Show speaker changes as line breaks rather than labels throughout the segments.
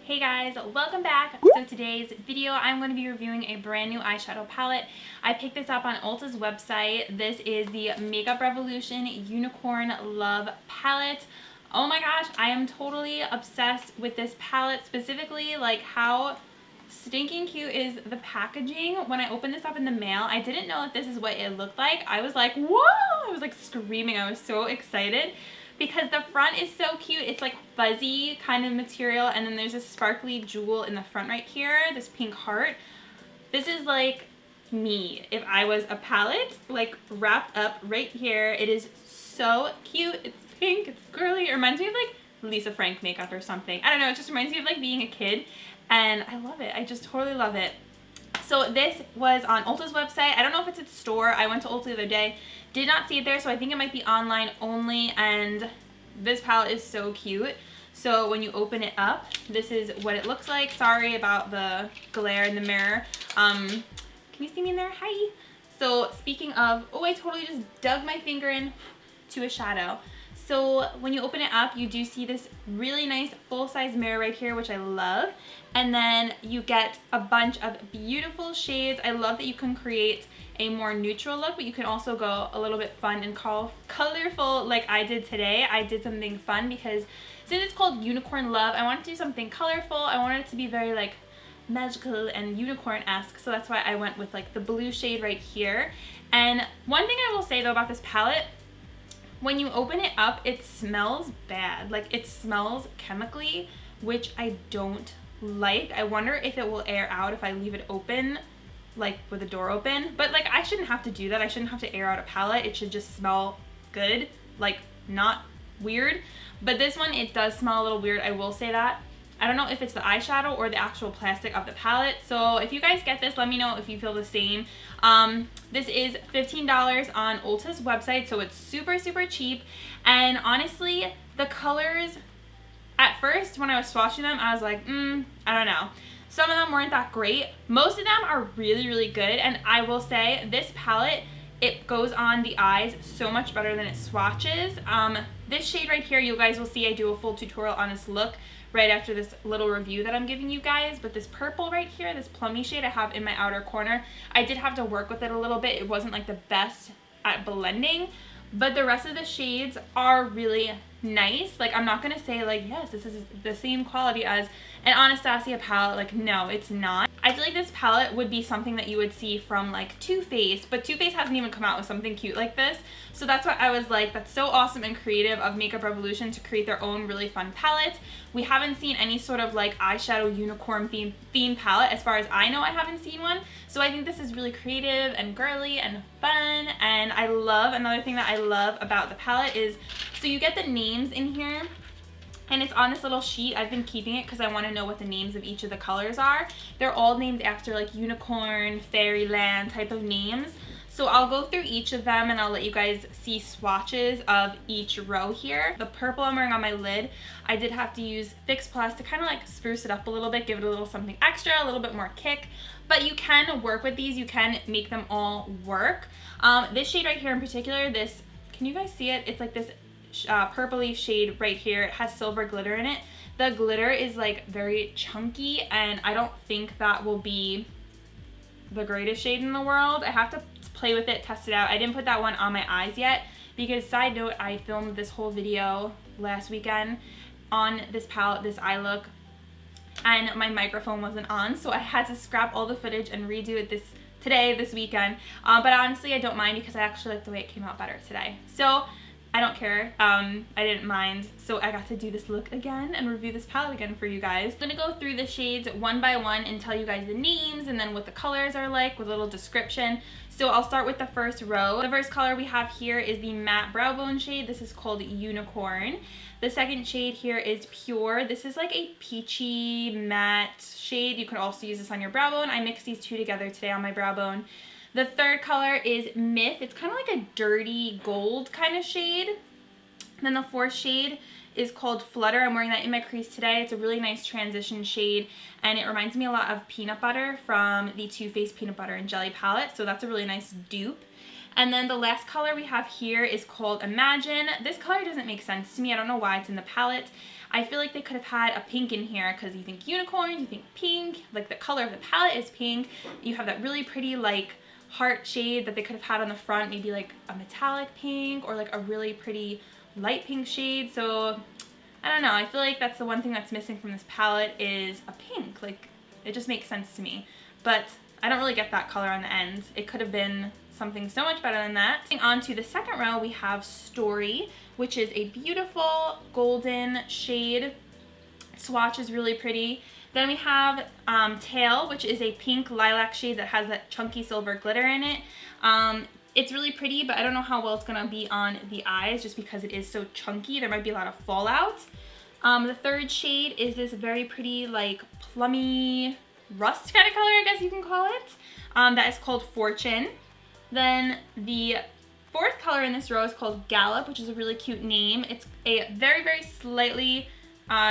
Hey guys, welcome back. So today's video I'm going to be reviewing a brand new eyeshadow palette. I picked this up on Ulta's website. This is the Makeup Revolution Unicorn Love palette. Oh my gosh, I am totally obsessed with this palette, specifically like how stinking cute is the packaging. When I opened this up in the mail, I didn't know that this is what it looked like. I was like, whoa! I was like screaming. I was so excited because the front is so cute. It's like fuzzy kind of material, and then there's a sparkly jewel in the front right here, this pink heart. This is like me if I was a palette, like wrapped up right here. It is so cute. It's pink, it's girly. It reminds me of like Lisa Frank makeup or something. I don't know, it just reminds me of like being a kid, and I love it. I just totally love it. So this was on Ulta's website. I don't know if it's its store. I went to Ulta the other day, did not see it there, so I think it might be online only, and this palette is so cute. So when you open it up, this is what it looks like. Sorry about the glare in the mirror. Can you see me in there? Hi. So speaking of, oh, I totally just dug my finger in to a shadow. So when you open it up, you do see this really nice full-size mirror right here, which I love. And then you get a bunch of beautiful shades. I love that you can create a more neutral look, but you can also go a little bit fun and colorful like I did today. I did something fun because since it's called Unicorn Love, I wanted to do something colorful. I wanted it to be very like magical and unicorn-esque, so that's why I went with like the blue shade right here. And one thing I will say though about this palette, when you open it up, it smells bad. Like it smells chemically, which I don't like. I wonder if it will air out if I leave it open, like with the door open. But like I shouldn't have to do that. I shouldn't have to air out a palette. It should just smell good, like not weird. But this one, it does smell a little weird, I will say that. I don't know if it's the eyeshadow or the actual plastic of the palette. So if you guys get this, let me know if you feel the same. This is $15 on Ulta's website, so it's super, super cheap. And honestly, the colors, at first when I was swatching them, I was like, I don't know. Some of them weren't that great. Most of them are really, really good. And I will say this palette, it goes on the eyes so much better than it swatches. This shade right here, you guys will see I do a full tutorial on this look right after this little review that I'm giving you guys. But this purple right here, this plummy shade I have in my outer corner, I did have to work with it a little bit. It wasn't like the best at blending, but the rest of the shades are really nice. Like I'm not gonna say like, yes, this is the same quality as an Anastasia palette. Like no, it's not. I feel like this palette would be something that you would see from like Too Faced, but Too Faced hasn't even come out with something cute like this. So that's why I was like, that's so awesome and creative of Makeup Revolution to create their own really fun palette. We haven't seen any sort of like eyeshadow unicorn theme palette. As far as I know, I haven't seen one. So I think this is really creative and girly and fun. And I love, another thing that I love about the palette is, so you get the names in here, and it's on this little sheet. I've been keeping it because I want to know what the names of each of the colors are. They're all named after like unicorn, fairyland type of names. So I'll go through each of them and I'll let you guys see swatches of each row here. The purple I'm wearing on my lid, I did have to use Fix Plus to kind of like spruce it up a little bit, give it a little something extra, a little bit more kick. But you can work with these, you can make them all work. This shade right here in particular, this, can you guys see it? It's like this purpley shade right here. It has silver glitter in it. The glitter is like very chunky, and I don't think that will be the greatest shade in the world. I have to play with it, test it out. I didn't put that one on my eyes yet because, side note, I filmed this whole video last weekend on this palette, this eye look, and my microphone wasn't on, so I had to scrap all the footage and redo it this weekend. But honestly, I don't mind because I actually like the way it came out better today. So I don't care. I didn't mind. So I got to do this look again and review this palette again for you guys. I'm gonna go through the shades one by one and tell you guys the names and then what the colors are like with a little description. So I'll start with the first row. The first color we have here is the matte brow bone shade. This is called Unicorn. The second shade here is Pure. This is like a peachy matte shade. You could also use this on your brow bone. I mixed these two together today on my brow bone. The third color is Myth. It's kind of like a dirty gold kind of shade. Then the fourth shade is called Flutter. I'm wearing that in my crease today. It's a really nice transition shade, and it reminds me a lot of peanut butter from the Too Faced Peanut Butter and Jelly palette, so that's a really nice dupe. And then the last color we have here is called Imagine. This color doesn't make sense to me. I don't know why it's in the palette. I feel like they could have had a pink in here because you think unicorn, you think pink, like the color of the palette is pink. You have that really pretty like heart shade that they could have had on the front, maybe like a metallic pink or like a really pretty light pink shade. So I don't know, I feel like that's the one thing that's missing from this palette is a pink. Like, it just makes sense to me. But I don't really get that color on the end. It could have been something so much better than that. Moving on to the second row, we have Story, which is a beautiful golden shade. Swatch is really pretty. Then we have Tail, which is a pink lilac shade that has that chunky silver glitter in it. It's really pretty, but I don't know how well it's gonna be on the eyes just because it is so chunky. There might be a lot of fallout. The third shade is this very pretty like plummy rust kind of color, I guess you can call it. That is called Fortune. Then the fourth color in this row is called Gallop, which is a really cute name. It's a very, very slightly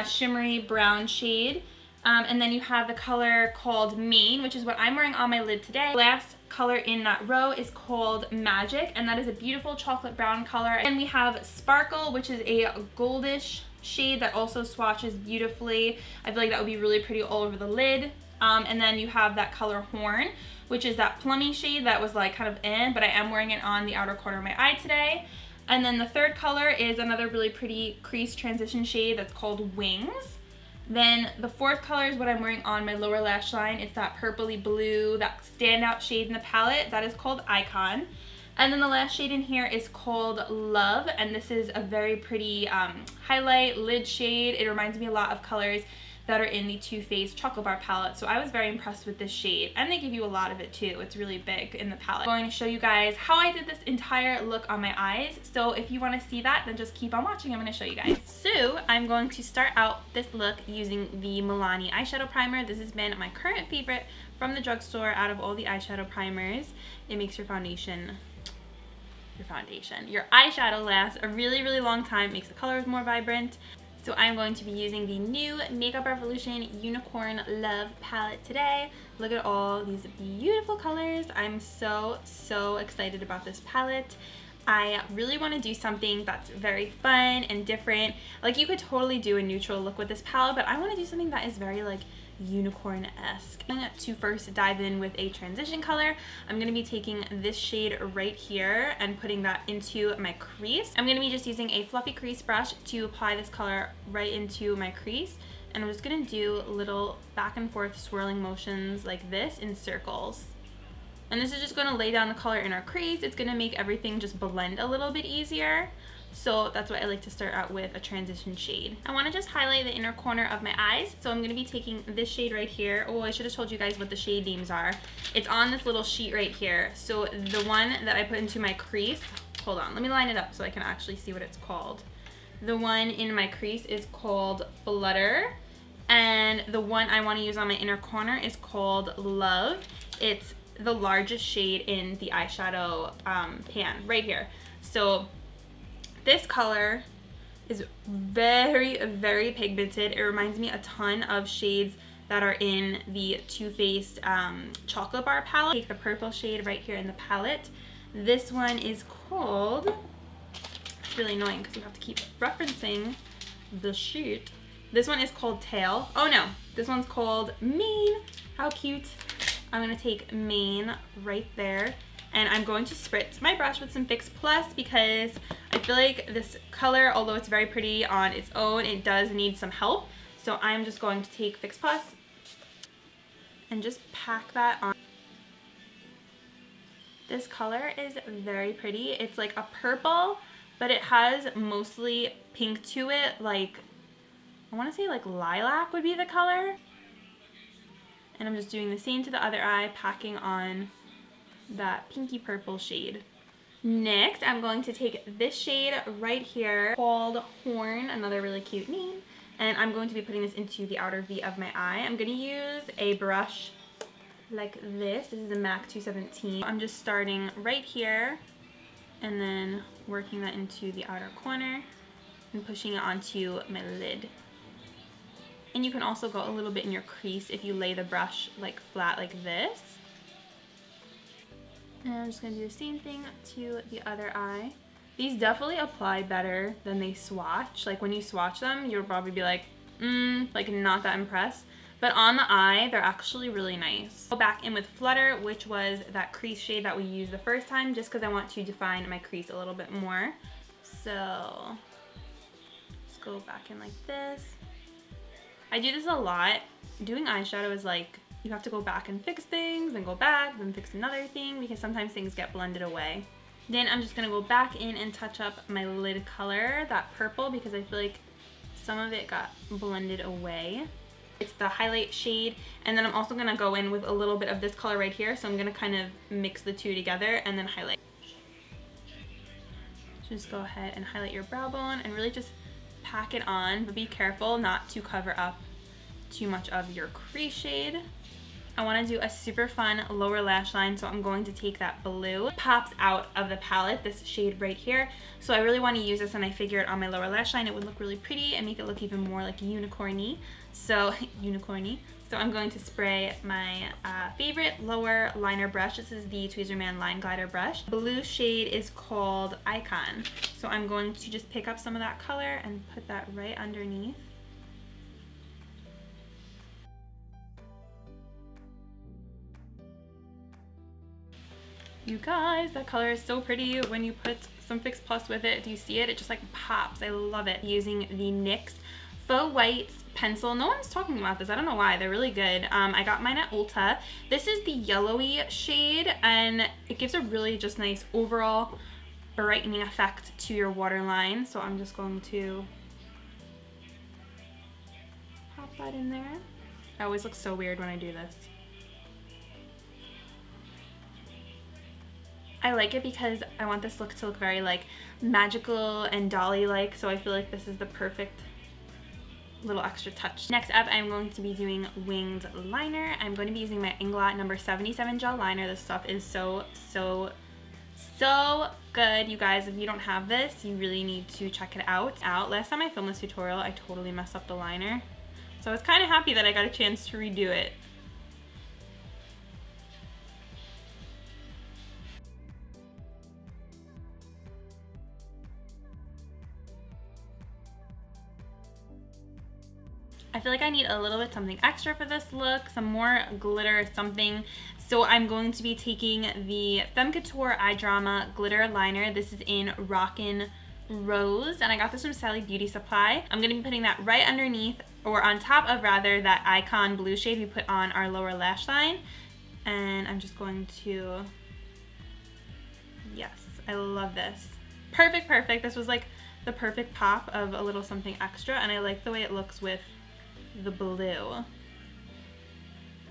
shimmery brown shade. And then you have the color called Mane, which is what I'm wearing on my lid today. Last color in that row is called Magic, and that is a beautiful chocolate brown color. And we have Sparkle, which is a goldish shade that also swatches beautifully. I feel like that would be really pretty all over the lid. And then you have that color Horn, which is that plummy shade that was like kind of in, but I am wearing it on the outer corner of my eye today. And then the third color is another really pretty crease transition shade that's called Wings. Then the fourth color is what I'm wearing on my lower lash line. It's that purpley blue, that standout shade in the palette. That is called Icon. And then the last shade in here is called Love, and this is a very pretty highlight lid shade. It reminds me a lot of colors that are in the Too Faced Chocolate Bar palette. So I was very impressed with this shade, and they give you a lot of it too. It's really big in the palette. I'm going to show you guys how I did this entire look on my eyes. So if you want to see that, then just keep on watching. I'm going to show you guys. So I'm going to start out this look using the Milani eyeshadow primer. This has been my current favorite from the drugstore out of all the eyeshadow primers. It makes your eyeshadow last a really, really long time, makes the colors more vibrant. So I'm going to be using the new Makeup Revolution Unicorn Love palette today. Look at all these beautiful colors. I'm so, so excited about this palette. I really want to do something that's very fun and different. Like, you could totally do a neutral look with this palette, but I want to do something that is very like unicorn-esque. I'm going to first dive in with a transition color. I'm going to be taking this shade right here and putting that into my crease. I'm going to be just using a fluffy crease brush to apply this color right into my crease, and I'm just going to do little back and forth swirling motions like this in circles. And this is just going to lay down the color in our crease. It's going to make everything just blend a little bit easier. So that's why I like to start out with a transition shade. I want to just highlight the inner corner of my eyes. So I'm going to be taking this shade right here. Oh, I should have told you guys what the shade names are. It's on this little sheet right here. So the one that I put into my crease, hold on, let me line it up so I can actually see what it's called. The one in my crease is called Flutter. And the one I want to use on my inner corner is called Love. It's the largest shade in the eyeshadow pan right here. So this color is very, very pigmented. It reminds me a ton of shades that are in the Too Faced Chocolate Bar palette. Take the purple shade right here in the palette. This one is called, it's really annoying because you have to keep referencing the sheet. This one is called Tail. Oh no, this one's called Mane. How cute. I'm gonna take Mane right there, and I'm going to spritz my brush with some Fix Plus because I feel like this color, although it's very pretty on its own, it does need some help. So I'm just going to take Fix Plus and just pack that on. This color is very pretty. It's like a purple, but it has mostly pink to it. Like, I want to say like lilac would be the color. And I'm just doing the same to the other eye, packing on that pinky purple shade. Next, I'm going to take this shade right here called Horn, another really cute name, and I'm going to be putting this into the outer V of my eye. I'm going to use a brush like this. This is a MAC 217. I'm just starting right here and then working that into the outer corner and pushing it onto my lid. And you can also go a little bit in your crease if you lay the brush like flat like this. And I'm just going to do the same thing to the other eye. These definitely apply better than they swatch. Like when you swatch them, you'll probably be like, like not that impressed. But on the eye, they're actually really nice. Go back in with Flutter, which was that crease shade that we used the first time, just because I want to define my crease a little bit more. So let's go back in like this. I do this a lot. Doing eyeshadow is like, you have to go back and fix things, and go back, then fix another thing, because sometimes things get blended away. Then I'm just gonna go back in and touch up my lid color, that purple, because I feel like some of it got blended away. It's the highlight shade, and then I'm also gonna go in with a little bit of this color right here, so I'm gonna kind of mix the two together and then highlight. Just go ahead and highlight your brow bone and really just pack it on, but be careful not to cover up too much of your crease shade. I want to do a super fun lower lash line, so I'm going to take that blue. It pops out of the palette, this shade right here. So I really want to use this, and I figured on my lower lash line it would look really pretty and make it look even more like unicorny. So unicorny. So I'm going to spray my favorite lower liner brush. This is the Tweezerman Line Glider brush. Blue shade is called Icon. So I'm going to just pick up some of that color and put that right underneath. You guys, that color is so pretty when you put some Fix Plus with it. Do you see it? It just like pops. I love it. Using the NYX Faux White pencil. No one's talking about this. I don't know why. They're really good. I got mine at Ulta. This is the yellowy shade, and it gives a really just nice overall brightening effect to your waterline. So I'm just going to pop that in there. I always look so weird when I do this. I like it because I want this look to look very like magical and dolly-like, so I feel like this is the perfect little extra touch. Next up, I'm going to be doing winged liner. I'm going to be using my Inglot number 77 gel liner. This stuff is so good, you guys. If you don't have this, you really need to check it out. Last time I filmed this tutorial, I totally messed up the liner, so I was kind of happy that I got a chance to redo it. I feel like I need a little bit something extra for this look, some more glitter, something. So I'm going to be taking the Femme Couture Eye Drama Glitter Liner. This is in Rockin' Rose, and I got this from Sally Beauty Supply. I'm going to be putting that right underneath, or on top of rather, that Icon blue shade we put on our lower lash line. And I'm just going to, yes, I love this. Perfect, perfect. This was like the perfect pop of a little something extra, and I like the way it looks with the blue.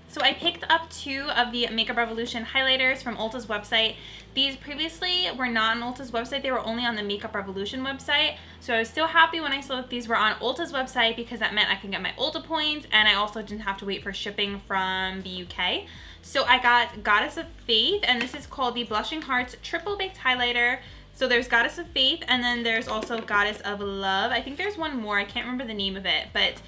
So I picked up 2 of the Makeup Revolution highlighters from Ulta's website. These previously were not on Ulta's website, they were only on the Makeup Revolution website. So I was so happy when I saw that these were on Ulta's website, because that meant I can get my Ulta points, and I also didn't have to wait for shipping from the UK. So I got Goddess of Faith, and this is called the Blushing Hearts Triple Baked Highlighter. So there's Goddess of Faith, and then there's also Goddess of Love. I think there's one more, I can't remember the name of it, but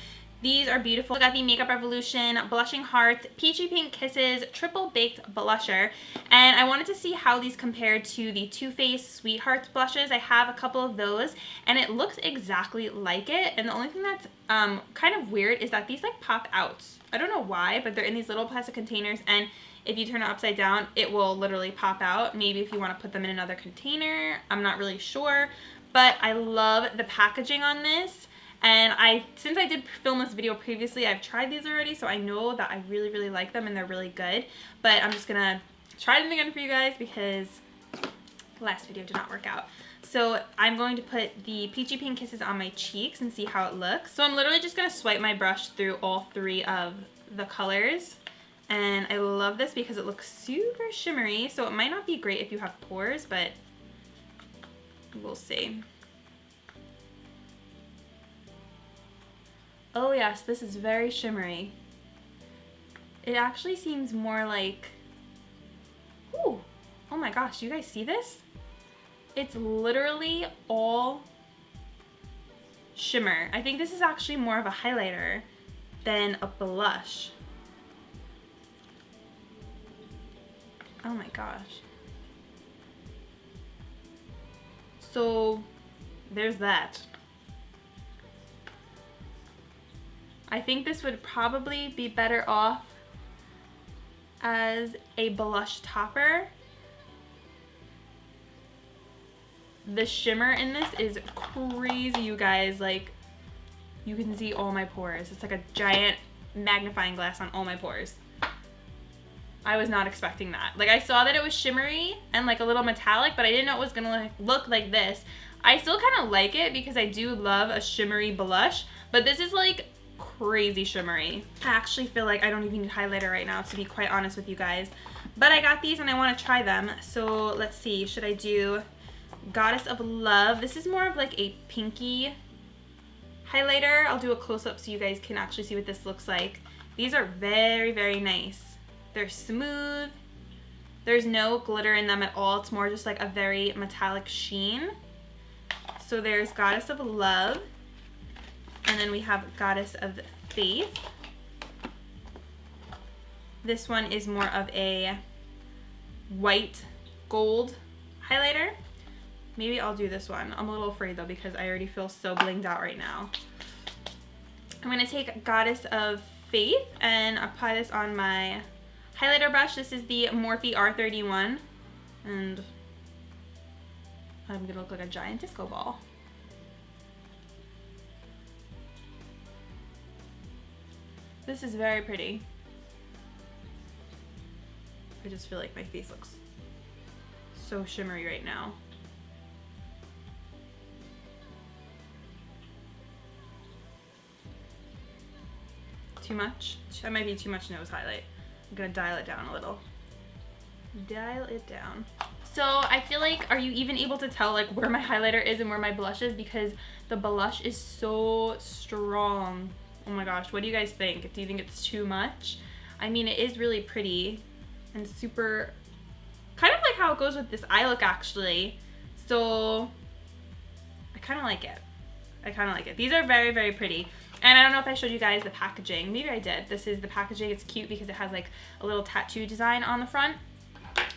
these are beautiful. I got the Makeup Revolution Blushing Hearts Peachy Pink Kisses Triple Baked Blusher, and I wanted to see how these compared to the Too Faced Sweethearts blushes. I have a couple of those, and it looks exactly like it, and the only thing that's kind of weird is that these like pop out. I don't know why, but they're in these little plastic containers, and if you turn it upside down, it will literally pop out. Maybe if you want to put them in another container, I'm not really sure, but I love the packaging on this. And since I did film this video previously, I've tried these already, so I know that I really like them and they're really good. But I'm just gonna try them again for you guys because the last video did not work out. So I'm going to put the Peachy Pink Kisses on my cheeks and see how it looks. So I'm literally just gonna swipe my brush through all 3 of the colors. And I love this because it looks super shimmery. So it might not be great if you have pores, but we'll see. Oh yes, this is very shimmery. It actually seems more like, ooh, oh my gosh, do you guys see this? It's literally all shimmer. I think this is actually more of a highlighter than a blush. Oh my gosh. So there's that. I think this would probably be better off as a blush topper. The shimmer in this is crazy, you guys. Like, you can see all my pores. It's like a giant magnifying glass on all my pores. I was not expecting that. Like, I saw that it was shimmery and like a little metallic, but I didn't know it was gonna look like this. I still kind of like it because I do love a shimmery blush, but this is like crazy shimmery. I actually feel like I don't even need highlighter right now, to be quite honest with you guys. But I got these and I want to try them. So let's see, should I do Goddess of Love? This is more of like a pinky highlighter. I'll do a close-up so you guys can actually see what this looks like. These are very, very nice. They're smooth. There's no glitter in them at all. It's more just like a very metallic sheen. So there's Goddess of Love. And then we have Goddess of Faith. This one is more of a white gold highlighter. Maybe I'll do this one. I'm a little afraid though because I already feel so blinged out right now. I'm going to take Goddess of Faith and apply this on my highlighter brush. This is the Morphe R31. And I'm going to look like a giant disco ball. This is very pretty. I just feel like my face looks so shimmery right now. Too much? That might be too much nose highlight. I'm gonna dial it down a little. Dial it down. So I feel like, are you even able to tell like where my highlighter is and where my blush is? Because the blush is so strong. Oh my gosh, what do you guys think? Do you think it's too much? I mean, it is really pretty and super, kind of like how it goes with this eye look actually. So I kind of like it. I kind of like it. These are very, very pretty. And I don't know if I showed you guys the packaging. Maybe I did. This is the packaging. It's cute because it has like a little tattoo design on the front.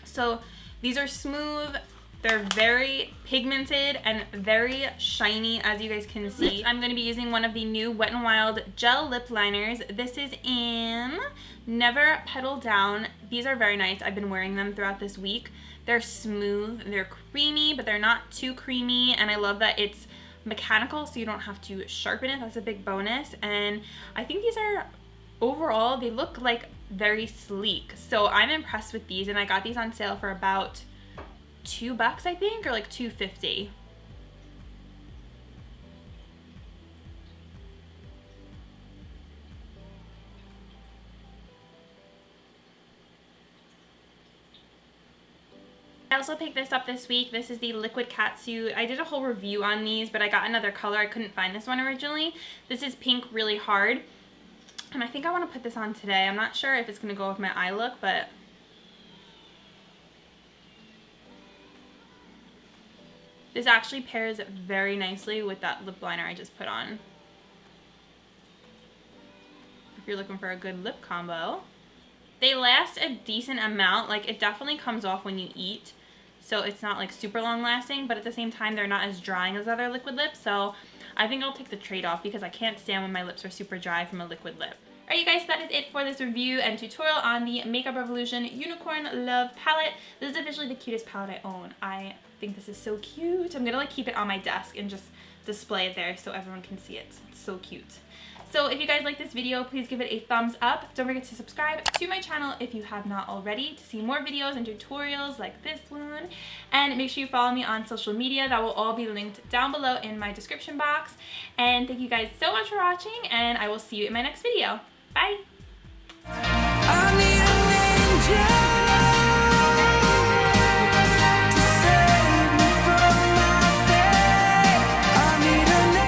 So these are smooth. They're very pigmented and very shiny, as you guys can see. I'm going to be using one of the new Wet n Wild gel lip liners. This is in Never Petal Down. These are very nice. I've been wearing them throughout this week. They're smooth. They're creamy, but they're not too creamy. And I love that it's mechanical, so you don't have to sharpen it. That's a big bonus. And I think these are, overall, they look like very sleek. So I'm impressed with these, and I got these on sale for about $2, I think, or like $2.50. I also picked this up this week. This is the Liquid Catsuit. I did a whole review on these, but I got another color. I couldn't find this one originally. This is Pink Really Hard. And I think I want to put this on today. I'm not sure if it's going to go with my eye look, but this actually pairs very nicely with that lip liner I just put on. If you're looking for a good lip combo. They last a decent amount. Like, it definitely comes off when you eat. So it's not like super long lasting, but at the same time, they're not as drying as other liquid lips. So I think I'll take the trade-off because I can't stand when my lips are super dry from a liquid lip. Alright you guys, that is it for this review and tutorial on the Makeup Revolution Unicorn Love Palette. This is officially the cutest palette I own. I think this is so cute. I'm gonna like keep it on my desk and just display it there so everyone can see it. It's so cute. So if you guys like this video, please give it a thumbs up. Don't forget to subscribe to my channel if you have not already to see more videos and tutorials like this one. And make sure you follow me on social media. That will all be linked down below in my description box. And thank you guys so much for watching, and I will see you in my next video. Bye!